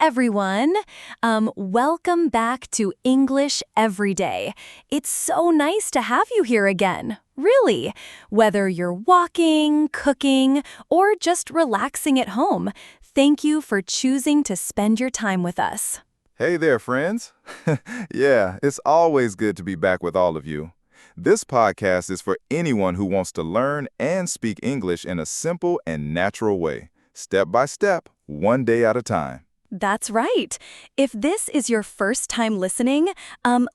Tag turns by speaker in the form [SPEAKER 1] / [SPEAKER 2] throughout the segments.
[SPEAKER 1] everyone. Welcome back to English Every Day. It's so nice to have you here again. Really. Whether you're walking, cooking, or just relaxing at home, thank you for choosing to spend your time with us.
[SPEAKER 2] Hey there, friends. Yeah, it's always good to be back with all of you. This podcast is for anyone who wants to learn and speak English in a simple and natural way, step by step, one day at a time.
[SPEAKER 1] That's right. If this is your first time listening,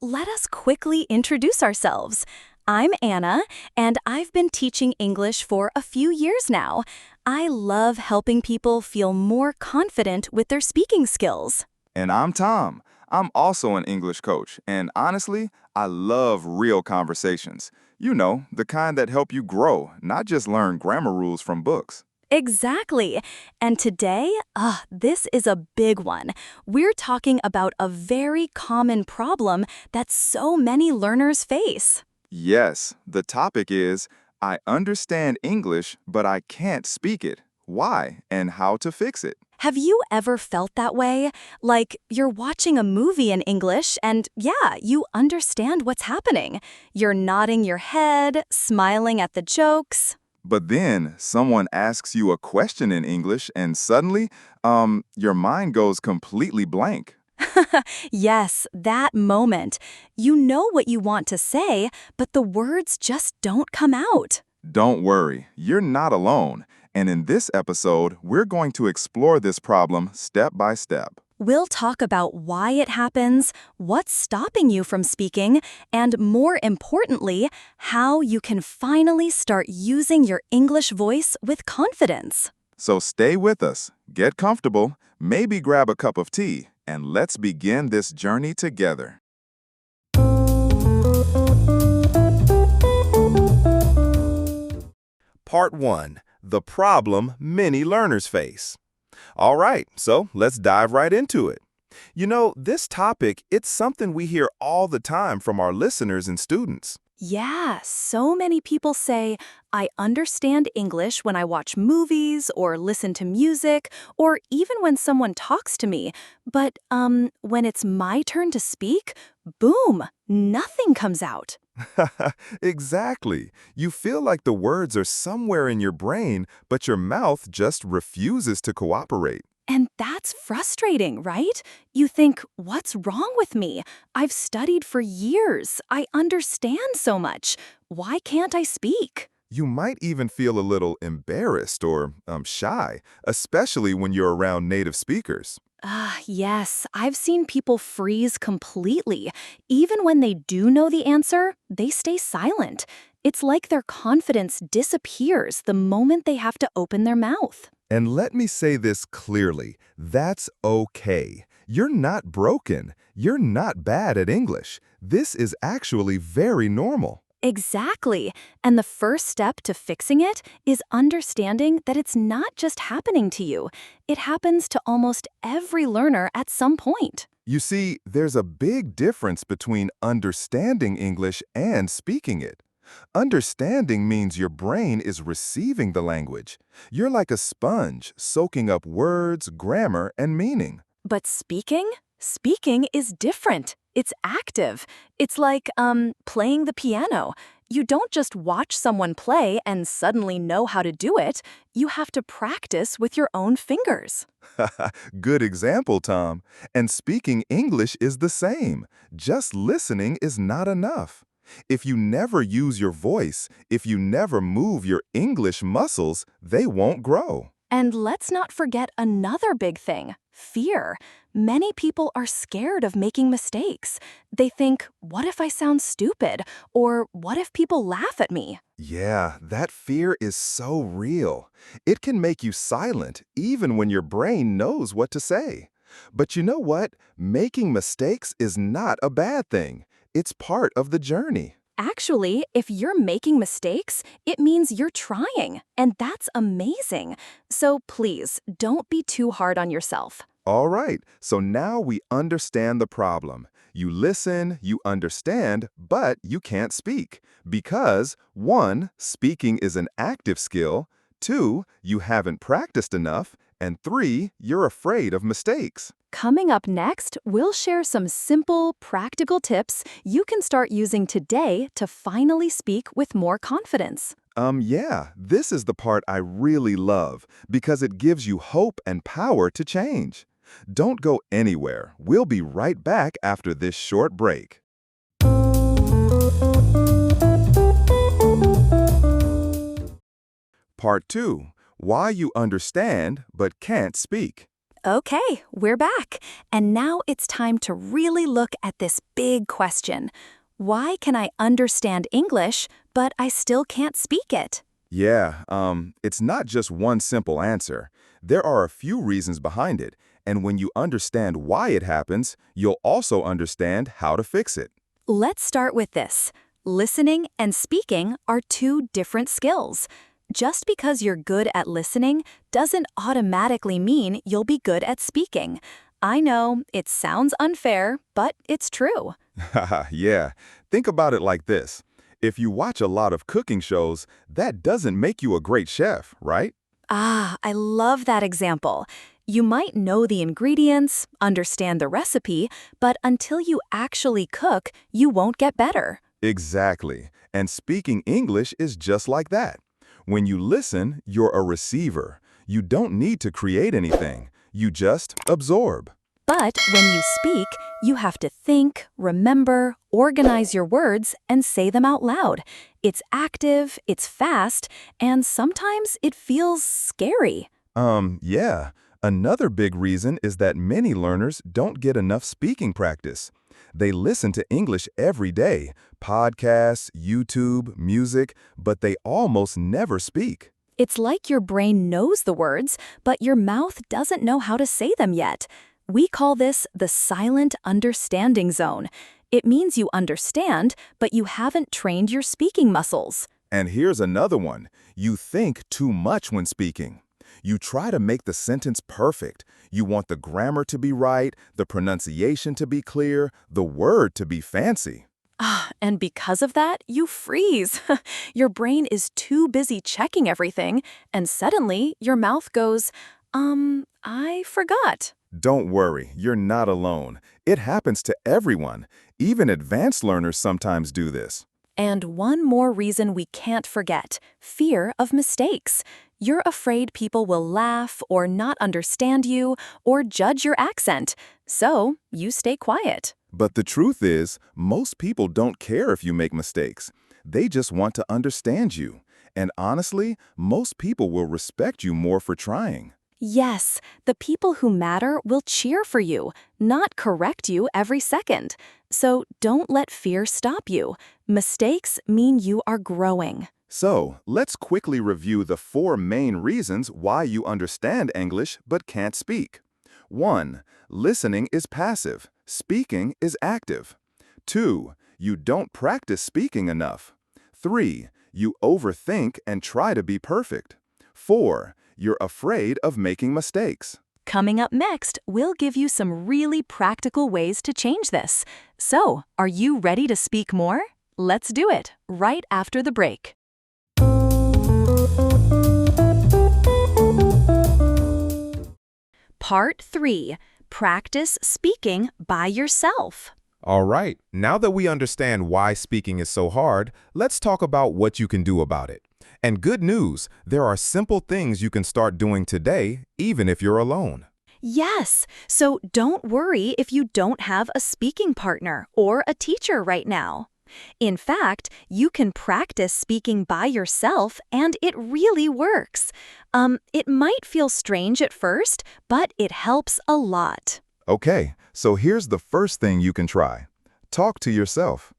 [SPEAKER 1] let us quickly introduce ourselves. I'm Anna, and I've been teaching English for a few years now. I love helping people feel more confident with their speaking skills.
[SPEAKER 2] And I'm Tom. I'm also an English coach, and honestly, I love real conversations. You know, the kind that help you grow, not just learn grammar rules from books.
[SPEAKER 1] Exactly. And today, this is a big one. We're talking about a very common problem that so many learners face.
[SPEAKER 2] Yes, the topic is, I understand English, but I can't speak it. Why and how to fix it?
[SPEAKER 1] Have you ever felt that way? Like you're watching a movie in English and you understand what's happening. You're nodding your head, smiling at the jokes.
[SPEAKER 2] But then someone asks you a question in English and suddenly, your mind goes completely blank.
[SPEAKER 1] Yes, that moment. You know what you want to say, but the words just don't come out.
[SPEAKER 2] Don't worry, you're not alone. And in this episode, we're going to explore this problem step by step.
[SPEAKER 1] We'll talk about why it happens, what's stopping you from speaking, and more importantly, how you can finally start using your English voice with confidence.
[SPEAKER 2] So stay with us, get comfortable, maybe grab a cup of tea, and let's begin this journey together. Part 1. The problem many learners face. All right, so let's dive right into it. You know, this topic, it's something we hear all the time from our listeners and students.
[SPEAKER 1] Yeah, so many people say, I understand English when I watch movies or listen to music or even when someone talks to me. But when it's my turn to speak, boom, nothing comes out.
[SPEAKER 2] Exactly. You feel like the words are somewhere in your brain, but your mouth just refuses to cooperate.
[SPEAKER 1] And that's frustrating, right? You think, what's wrong with me? I've studied for years. I understand so much. Why can't I speak?
[SPEAKER 2] You might even feel a little embarrassed or shy, especially when you're around native speakers.
[SPEAKER 1] Yes, I've seen people freeze completely. Even when they do know the answer, they stay silent. It's like their confidence disappears the moment they have to open their mouth.
[SPEAKER 2] And let me say this clearly, that's okay. You're not broken. You're not bad at English. This is actually very normal.
[SPEAKER 1] Exactly. And the first step to fixing it is understanding that it's not just happening to you. It happens to almost every learner at some point.
[SPEAKER 2] You see, there's a big difference between understanding English and speaking it. Understanding means your brain is receiving the language. You're like a sponge, soaking up words, grammar, and meaning.
[SPEAKER 1] But speaking? Speaking is different. It's active. It's like, playing the piano. You don't just watch someone play and suddenly know how to do it. You have to practice with your own fingers.
[SPEAKER 2] Good example, Tom. And speaking English is the same. Just listening is not enough. If you never use your voice, if you never move your English muscles, they won't grow.
[SPEAKER 1] And let's not forget another big thing, fear. Many people are scared of making mistakes. They think, what if I sound stupid? Or what if people laugh at me?
[SPEAKER 2] Yeah, that fear is so real. It can make you silent even when your brain knows what to say. But you know what? Making mistakes is not a bad thing. It's part of the journey.
[SPEAKER 1] Actually, if you're making mistakes, it means you're trying, and that's amazing. So please, don't be too hard on yourself.
[SPEAKER 2] All right, so now we understand the problem. You listen, you understand, but you can't speak. Because 1, speaking is an active skill, 2, you haven't practiced enough, and 3, you're afraid of mistakes.
[SPEAKER 1] Coming up next, we'll share some simple, practical tips you can start using today to finally speak with more confidence.
[SPEAKER 2] Yeah, this is the part I really love because it gives you hope and power to change. Don't go anywhere. We'll be right back after this short break. Part 2. Why you understand but can't speak.
[SPEAKER 1] Okay, we're back. And now it's time to really look at this big question. Why can I understand English, but I still can't speak it?
[SPEAKER 2] Yeah, it's not just one simple answer. There are a few reasons behind it, and when you understand why it happens, you'll also understand how to fix it.
[SPEAKER 1] Let's start with this. Listening and speaking are two different skills. Just because you're good at listening doesn't automatically mean you'll be good at speaking. I know, it sounds unfair, but it's true.
[SPEAKER 2] Haha, yeah. Think about it like this. If you watch a lot of cooking shows, that doesn't make you a great chef, right?
[SPEAKER 1] Ah, I love that example. You might know the ingredients, understand the recipe, but until you actually cook, you won't get better.
[SPEAKER 2] Exactly. And speaking English is just like that. When you listen, you're a receiver. You don't need to create anything. You just absorb.
[SPEAKER 1] But when you speak, you have to think, remember, organize your words, and say them out loud. It's active, it's fast, and sometimes it feels scary.
[SPEAKER 2] Yeah. Another big reason is that many learners don't get enough speaking practice. They listen to English every day, podcasts, YouTube, music, but they almost never speak.
[SPEAKER 1] It's like your brain knows the words, but your mouth doesn't know how to say them yet. We call this the silent understanding zone. It means you understand, but you haven't trained your speaking muscles.
[SPEAKER 2] And here's another one. You think too much when speaking. You try to make the sentence perfect. You want the grammar to be right, the pronunciation to be clear, the word to be fancy.
[SPEAKER 1] And because of that, you freeze. Your brain is too busy checking everything, and suddenly your mouth goes, I forgot.
[SPEAKER 2] Don't worry, you're not alone. It happens to everyone. Even advanced learners sometimes do this.
[SPEAKER 1] And one more reason we can't forget, fear of mistakes. You're afraid people will laugh or not understand you or judge your accent. So you stay quiet.
[SPEAKER 2] But the truth is, most people don't care if you make mistakes. They just want to understand you. And honestly, most people will respect you more for trying.
[SPEAKER 1] Yes, the people who matter will cheer for you, not correct you every second. So don't let fear stop you. Mistakes mean you are growing.
[SPEAKER 2] So, let's quickly review the 4 main reasons why you understand English but can't speak. 1. Listening is passive. Speaking is active. 2. You don't practice speaking enough. 3. You overthink and try to be perfect. 4. You're afraid of making mistakes.
[SPEAKER 1] Coming up next, we'll give you some really practical ways to change this. So, are you ready to speak more? Let's do it right after the break. Part 3. Practice speaking by yourself.
[SPEAKER 3] All right, now that we understand why speaking is so hard, let's talk about what you can do about it. And good news, there are simple things you can start doing today, even if you're alone.
[SPEAKER 1] Yes, so don't worry if you don't have a speaking partner or a teacher right now. In fact, you can practice speaking by yourself and it really works. It might feel strange at first, but it helps a lot.
[SPEAKER 2] Okay, so here's the first thing you can try. Talk to yourself.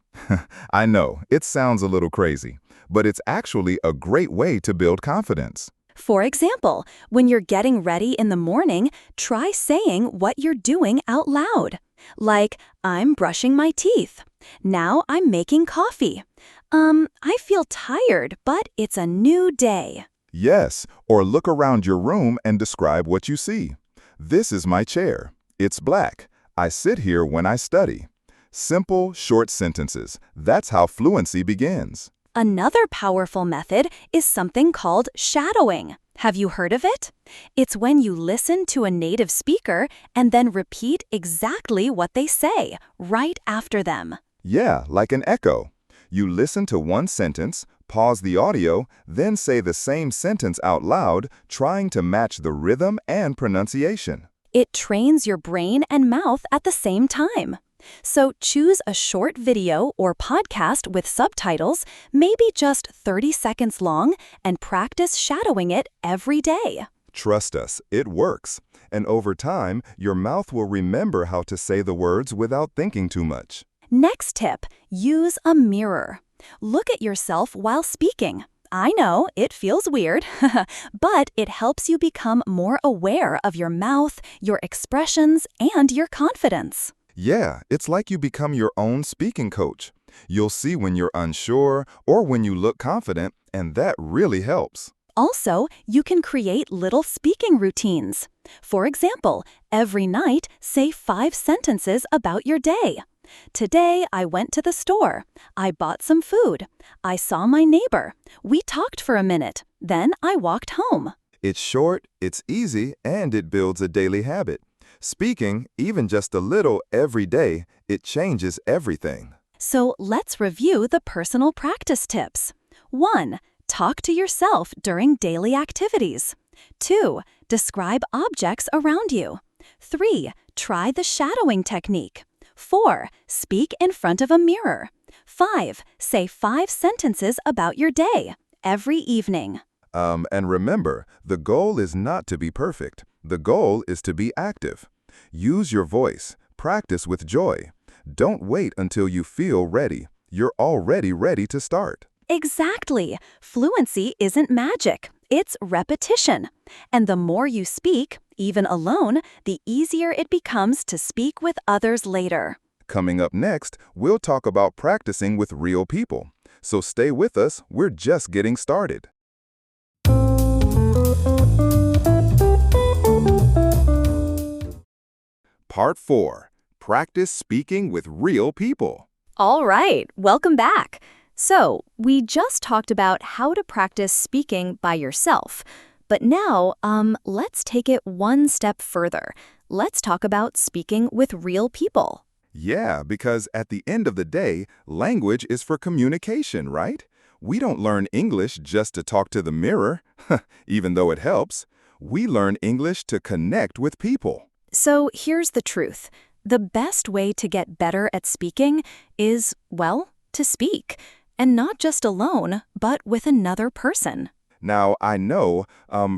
[SPEAKER 2] I know, it sounds a little crazy, but it's actually a great way to build confidence.
[SPEAKER 1] For example, when you're getting ready in the morning, try saying what you're doing out loud. Like, I'm brushing my teeth. Now I'm making coffee. I feel tired, but it's a new day.
[SPEAKER 2] Yes, or look around your room and describe what you see. This is my chair. It's black. I sit here when I study. Simple, short sentences. That's how fluency begins.
[SPEAKER 1] Another powerful method is something called shadowing. Have you heard of it? It's when you listen to a native speaker and then repeat exactly what they say right after them.
[SPEAKER 2] Yeah, like an echo. You listen to one sentence, pause the audio, then say the same sentence out loud, trying to match the rhythm and pronunciation.
[SPEAKER 1] It trains your brain and mouth at the same time. So choose a short video or podcast with subtitles, maybe just 30 seconds long, and practice shadowing it every day.
[SPEAKER 2] Trust us, it works. And over time, your mouth will remember how to say the words without thinking too much.
[SPEAKER 1] Next tip, use a mirror. Look at yourself while speaking. I know, it feels weird, but it helps you become more aware of your mouth, your expressions, and your confidence.
[SPEAKER 2] Yeah, it's like you become your own speaking coach. You'll see when you're unsure or when you look confident, and that really helps.
[SPEAKER 1] Also, you can create little speaking routines. For example, every night, say 5 sentences about your day. Today, I went to the store. I bought some food. I saw my neighbor. We talked for a minute. Then I walked home.
[SPEAKER 2] It's short, it's easy, and it builds a daily habit. Speaking, even just a little every day, it changes everything.
[SPEAKER 1] So let's review the personal practice tips. 1. Talk to yourself during daily activities. 2. Describe objects around you. 3. Try the shadowing technique. 4. Speak in front of a mirror. 5. Say 5 sentences about your day every evening.
[SPEAKER 2] And remember, the goal is not to be perfect. The goal is to be active. Use your voice. Practice with joy. Don't wait until you feel ready. You're already ready to start.
[SPEAKER 1] Exactly. Fluency isn't magic. It's repetition. And the more you speak, even alone, the easier it becomes to speak with others later.
[SPEAKER 2] Coming up next, we'll talk about practicing with real people. So stay with us, we're just getting started. Part 4. Practice speaking with real people.
[SPEAKER 1] All right, welcome back. So, we just talked about how to practice speaking by yourself. But now, let's take it one step further. Let's talk about speaking with real people.
[SPEAKER 2] Yeah, because at the end of the day, language is for communication, right? We don't learn English just to talk to the mirror, even though it helps. We learn English to connect with people.
[SPEAKER 1] So here's the truth. The best way to get better at speaking is, well, to speak. And not just alone, but with another person.
[SPEAKER 2] Now, I know,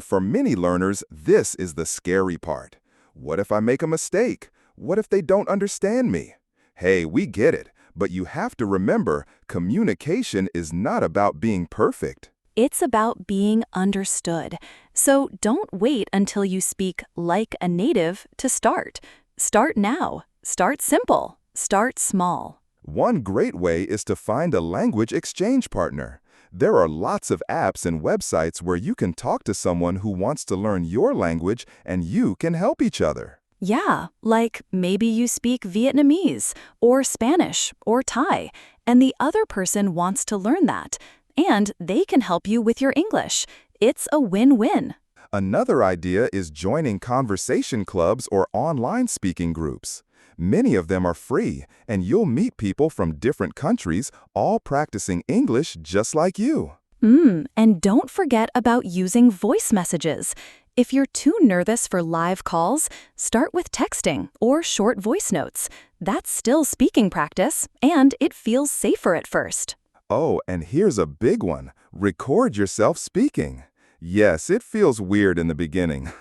[SPEAKER 2] for many learners, this is the scary part. What if I make a mistake? What if they don't understand me? Hey, we get it, but you have to remember, communication is not about being perfect.
[SPEAKER 1] It's about being understood. So don't wait until you speak like a native to start. Start now. Start simple. Start small.
[SPEAKER 2] One great way is to find a language exchange partner. There are lots of apps and websites where you can talk to someone who wants to learn your language and you can help each other.
[SPEAKER 1] Yeah, like maybe you speak Vietnamese or Spanish or Thai, and the other person wants to learn that, and they can help you with your English. It's a win-win.
[SPEAKER 2] Another idea is joining conversation clubs or online speaking groups. Many of them are free, and you'll meet people from different countries, all practicing English just like you.
[SPEAKER 1] And don't forget about using voice messages. If you're too nervous for live calls, start with texting or short voice notes. That's still speaking practice, and it feels safer at first.
[SPEAKER 2] Oh, and here's a big one. Record yourself speaking. Yes, it feels weird in the beginning.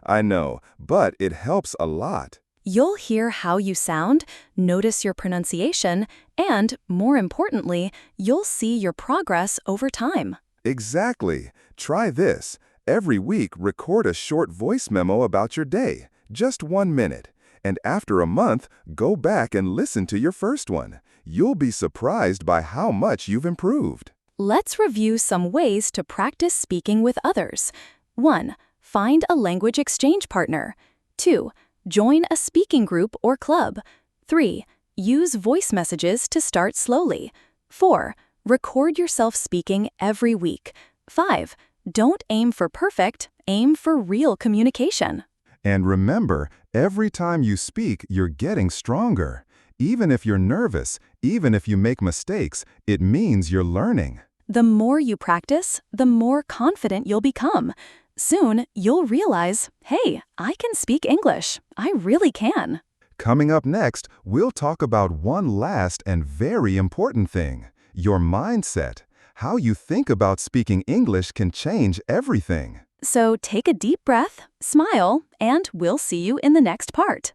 [SPEAKER 2] I know, but it helps a lot.
[SPEAKER 1] You'll hear how you sound, notice your pronunciation, and, more importantly, you'll see your progress over time.
[SPEAKER 2] Exactly. Try this. Every week, record a short voice memo about your day, just 1 minute. And after a month, go back and listen to your first one. You'll be surprised by how much you've improved.
[SPEAKER 1] Let's review some ways to practice speaking with others. 1. Find a language exchange partner. 2. Join a speaking group or club. 3. Use voice messages to start slowly. 4. Record yourself speaking every week. 5. Don't aim for perfect, Aim for real communication.
[SPEAKER 2] And remember, every time you speak, you're getting stronger. Even if you're nervous, even if you make mistakes, it means you're learning.
[SPEAKER 1] The more you practice, the more confident you'll become. Soon, you'll realize, hey, I can speak English. I really can.
[SPEAKER 2] Coming up next, we'll talk about one last and very important thing: your mindset. How you think about speaking English can change everything.
[SPEAKER 1] So take a deep breath, smile, and we'll see you in the next part.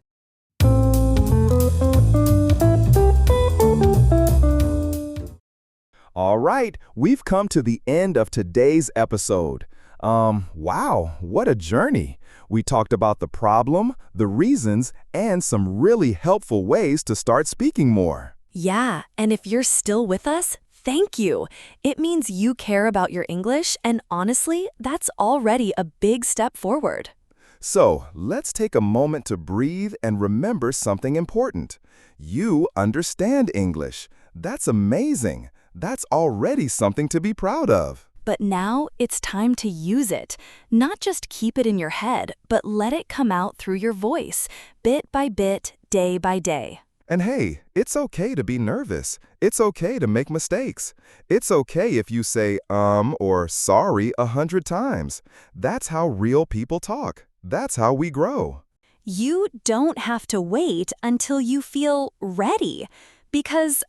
[SPEAKER 3] All right, we've come to the end of today's episode. Wow, what a journey. We talked about the problem, the reasons, and some really helpful ways to start speaking more.
[SPEAKER 1] Yeah, and if you're still with us, thank you. It means you care about your English, and honestly, that's already a big step forward.
[SPEAKER 3] So, let's take a moment to breathe and remember something important. You understand English. That's amazing. That's already something to be proud of.
[SPEAKER 1] But now it's time to use it. Not just keep it in your head, but let it come out through your voice, bit by bit, day by day.
[SPEAKER 3] And hey, it's okay to be nervous. It's okay to make mistakes. It's okay if you say or sorry 100 times. That's how real people talk. That's how we grow.
[SPEAKER 1] You don't have to wait until you feel ready. Because,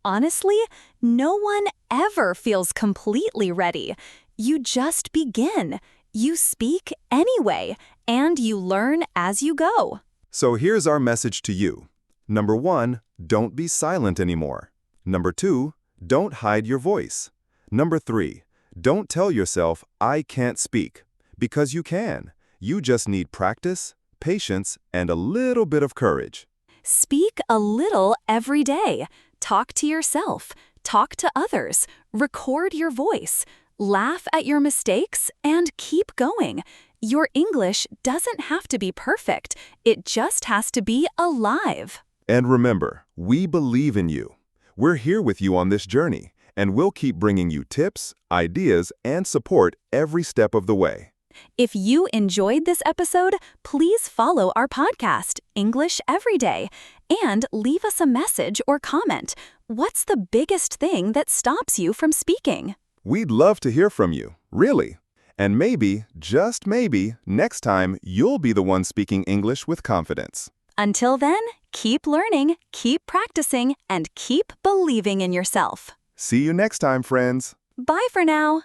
[SPEAKER 1] honestly, no one ever feels completely ready. You just begin. You speak anyway, and you learn as you go.
[SPEAKER 2] So here's our message to you. Number 1, don't be silent anymore. Number 2, don't hide your voice. Number 3, don't tell yourself, I can't speak. Because you can. You just need practice, patience, and a little bit of courage.
[SPEAKER 1] Speak a little every day. Talk to yourself. Talk to others. Record your voice. Laugh at your mistakes and keep going. Your English doesn't have to be perfect. It just has to be alive.
[SPEAKER 2] And remember, we believe in you. We're here with you on this journey, and we'll keep bringing you tips, ideas, and support every step of the way.
[SPEAKER 1] If you enjoyed this episode, please follow our podcast, English Every Day, and leave us a message or comment. What's the biggest thing that stops you from speaking?
[SPEAKER 2] We'd love to hear from you, really. And maybe, just maybe, next time you'll be the one speaking English with confidence.
[SPEAKER 1] Until then, keep learning, keep practicing, and keep believing in yourself.
[SPEAKER 2] See you next time, friends.
[SPEAKER 1] Bye for now.